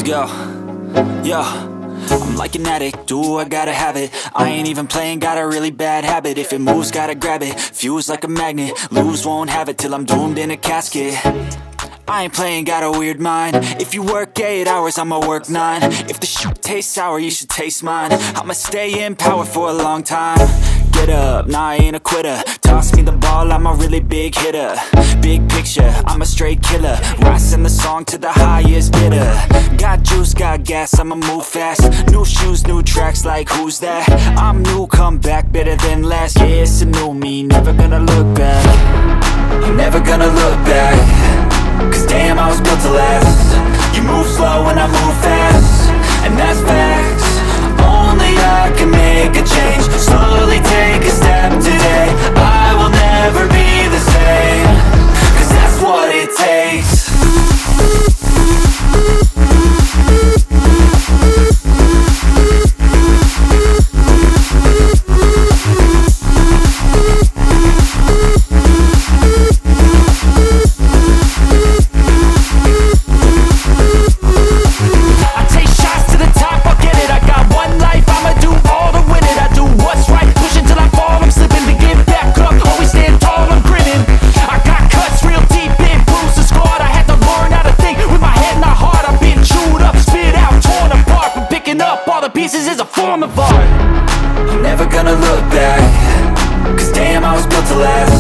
Yo, yo, I'm like an addict, do I gotta have it. I ain't even playing, got a really bad habit. If it moves, gotta grab it, fuse like a magnet. Lose, won't have it till I'm doomed in a casket. I ain't playing, got a weird mind. If you work 8 hours, I'ma work 9. If the shoot tastes sour, you should taste mine. I'ma stay in power for a long time. Get up, nah, I ain't a quitter. Toss me the ball, I'm a really big hitter. Big picture, I'm a straight killer. Rising the song to the highest bidder. Got juice, got gas, I'ma move fast. New shoes, new tracks, like who's that? I'm new, come back, better than last. Yeah, it's a new me, never gonna look back. I'm never gonna look back. Cause damn, I was built to last. You move slow and I move fast, and that's facts. Only I can make a change. Slowly take a step today. I will never be the same. Cause that's what it takes. Pieces is a form of art. I'm never gonna look back. Cause damn, I was built to last.